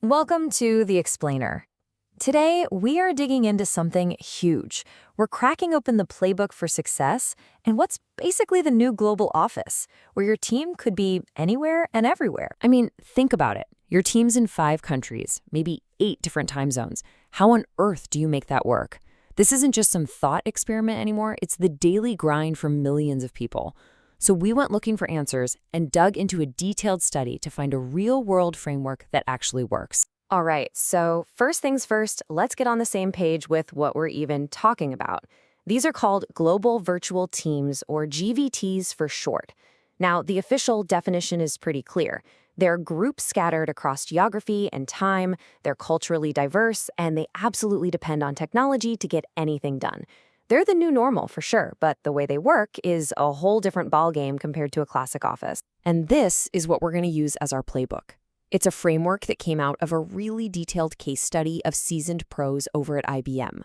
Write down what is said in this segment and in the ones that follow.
Welcome to The Explainer. Today, we are digging into something huge. We're cracking open the playbook for success and what's basically the new global office, where your team could be anywhere and everywhere. I mean, think about it. Your team's in 5 countries, maybe 8 different time zones. How on earth do you make that work? This isn't just some thought experiment anymore, it's the daily grind for millions of people. So we went looking for answers and dug into a detailed study to find a real-world framework that actually works. All right, so first things first, let's get on the same page with what we're even talking about. These are called Global Virtual Teams, or GVTs for short. Now, the official definition is pretty clear. They're groups scattered across geography and time, they're culturally diverse, and they absolutely depend on technology to get anything done. They're the new normal for sure, but the way they work is a whole different ballgame compared to a classic office. And this is what we're going to use as our playbook. It's a framework that came out of a really detailed case study of seasoned pros over at IBM.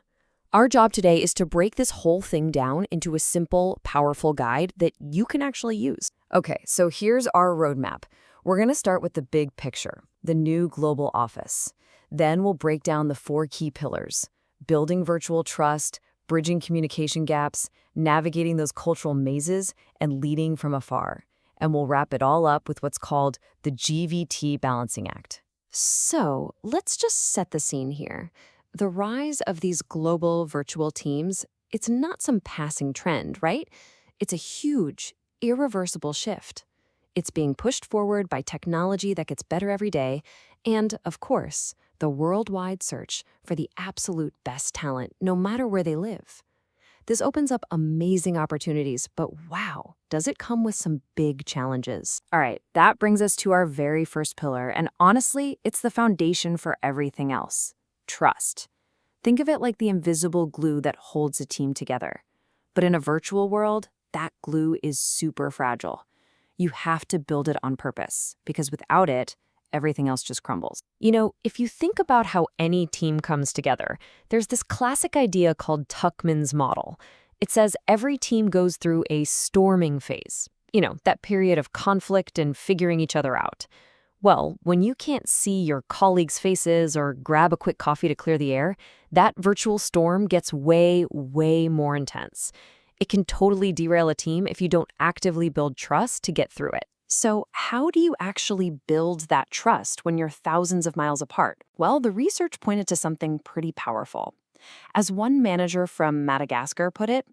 Our job today is to break this whole thing down into a simple, powerful guide that you can actually use. Okay, so here's our roadmap. We're going to start with the big picture, the new global office. Then we'll break down the 4 key pillars: building virtual trust, bridging communication gaps, navigating those cultural mazes, and leading from afar. And we'll wrap it all up with what's called the GVT balancing act. So let's just set the scene here. The rise of these global virtual teams, it's not some passing trend, right? It's a huge, irreversible shift. It's being pushed forward by technology that gets better every day, and, of course, the worldwide search for the absolute best talent, no matter where they live. This opens up amazing opportunities, but wow, does it come with some big challenges. All right, that brings us to our very first pillar, and honestly, it's the foundation for everything else: trust. Think of it like the invisible glue that holds a team together. But in a virtual world, that glue is super fragile. You have to build it on purpose, because without it, everything else just crumbles. You know, if you think about how any team comes together, there's this classic idea called Tuckman's model. It says every team goes through a storming phase. You know, that period of conflict and figuring each other out. Well, when you can't see your colleagues' faces or grab a quick coffee to clear the air, that virtual storm gets way, way more intense. It can totally derail a team if you don't actively build trust to get through it. So how do you actually build that trust when you're thousands of miles apart? Well, the research pointed to something pretty powerful. As one manager from Madagascar put it,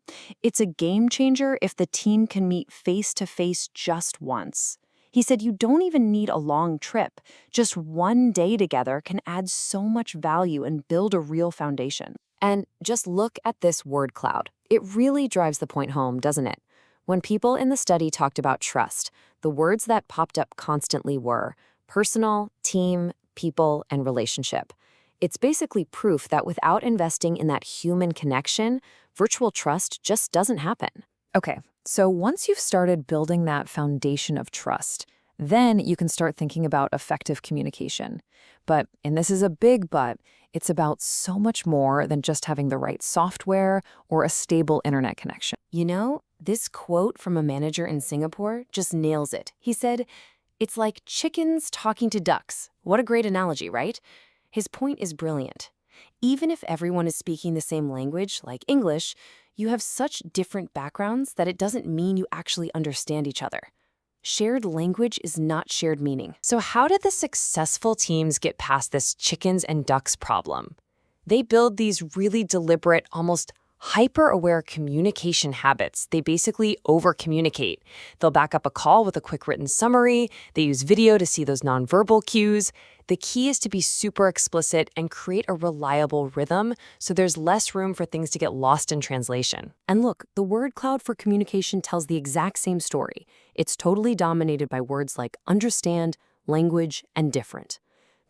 it's a game changer if the team can meet face to face just once. He said you don't even need a long trip. Just one day together can add so much value and build a real foundation. And just look at this word cloud. It really drives the point home, doesn't it? When people in the study talked about trust, the words that popped up constantly were personal, team, people, and relationship. It's basically proof that without investing in that human connection, virtual trust just doesn't happen. Okay, so once you've started building that foundation of trust, then you can start thinking about effective communication. But, and this is a big but, it's about so much more than just having the right software or a stable internet connection. You know, this quote from a manager in Singapore just nails it. He said, "It's like chickens talking to ducks." What a great analogy, right? His point is brilliant. Even if everyone is speaking the same language, like English, you have such different backgrounds that it doesn't mean you actually understand each other. Shared language is not shared meaning. So how did the successful teams get past this chickens and ducks problem? They build these really deliberate, almost hyper-aware communication habits. They basically over-communicate. They'll back up a call with a quick written summary. They use video to see those nonverbal cues. The key is to be super explicit and create a reliable rhythm so there's less room for things to get lost in translation. And look, the word cloud for communication tells the exact same story. It's totally dominated by words like understand, language, and different.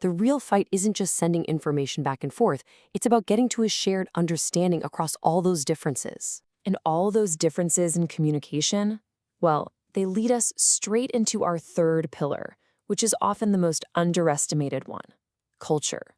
The real fight isn't just sending information back and forth, it's about getting to a shared understanding across all those differences. And all those differences in communication, well, they lead us straight into our third pillar, which is often the most underestimated one: culture.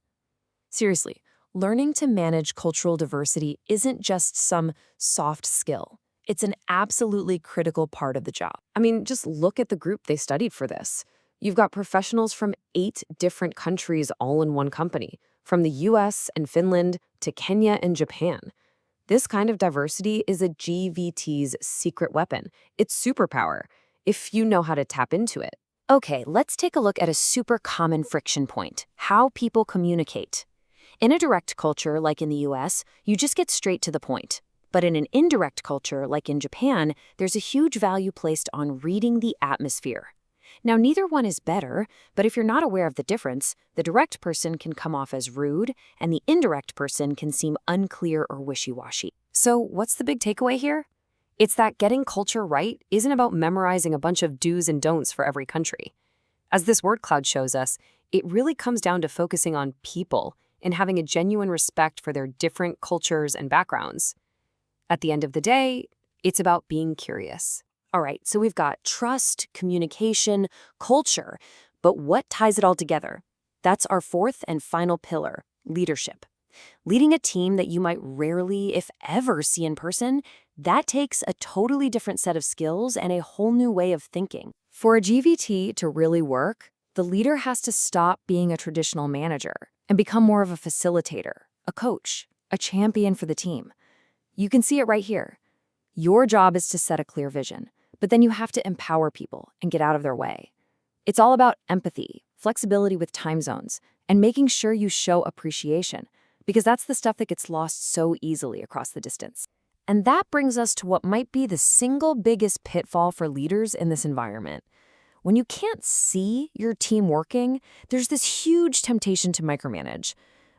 Seriously, learning to manage cultural diversity isn't just some soft skill. It's an absolutely critical part of the job. I mean, just look at the group they studied for this. You've got professionals from 8 different countries all in one company, from the US and Finland to Kenya and Japan. This kind of diversity is a GVT's secret weapon. It's superpower, if you know how to tap into it. Okay, let's take a look at a super common friction point: how people communicate. In a direct culture, like in the US, you just get straight to the point. But in an indirect culture, like in Japan, there's a huge value placed on reading the atmosphere. Now, neither one is better, but if you're not aware of the difference, the direct person can come off as rude, and the indirect person can seem unclear or wishy-washy. So, what's the big takeaway here? It's that getting culture right isn't about memorizing a bunch of do's and don'ts for every country. As this word cloud shows us, it really comes down to focusing on people and having a genuine respect for their different cultures and backgrounds. At the end of the day, it's about being curious. All right, so we've got trust, communication, culture, but what ties it all together? That's our fourth and final pillar: leadership. Leading a team that you might rarely, if ever, see in person, that takes a totally different set of skills and a whole new way of thinking. For a GVT to really work, the leader has to stop being a traditional manager and become more of a facilitator, a coach, a champion for the team. You can see it right here. Your job is to set a clear vision, but then you have to empower people and get out of their way. It's all about empathy, flexibility with time zones, and making sure you show appreciation, because that's the stuff that gets lost so easily across the distance. And that brings us to what might be the single biggest pitfall for leaders in this environment. When you can't see your team working, there's this huge temptation to micromanage.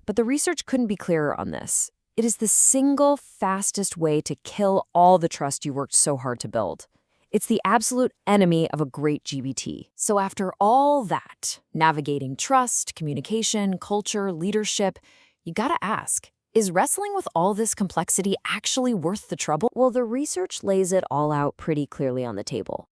But the research couldn't be clearer on this. It is the single fastest way to kill all the trust you worked so hard to build. It's the absolute enemy of a great GBT. So after all that, navigating trust, communication, culture, leadership, you gotta ask, is wrestling with all this complexity actually worth the trouble? Well, the research lays it all out pretty clearly on the table.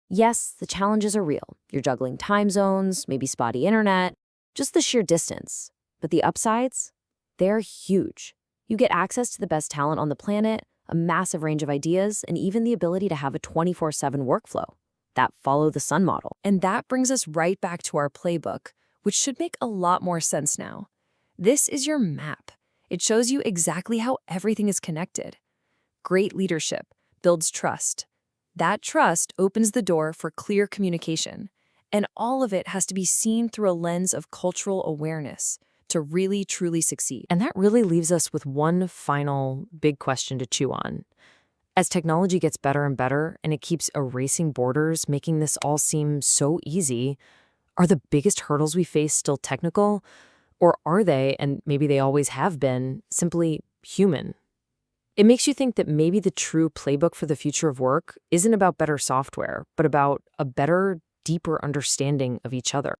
Yes, the challenges are real. You're juggling time zones, maybe spotty internet, just the sheer distance. But the upsides? They're huge. You get access to the best talent on the planet, a massive range of ideas, and even the ability to have a 24/7 workflow. That follow the sun model. And that brings us right back to our playbook, which should make a lot more sense now. This is your map. It shows you exactly how everything is connected. Great leadership builds trust. That trust opens the door for clear communication, and all of it has to be seen through a lens of cultural awareness to really, truly succeed. And that really leaves us with one final big question to chew on. As technology gets better and better, and it keeps erasing borders, making this all seem so easy, are the biggest hurdles we face still technical? Or are they, and maybe they always have been, simply human? It makes you think that maybe the true playbook for the future of work isn't about better software, but about a better, deeper understanding of each other.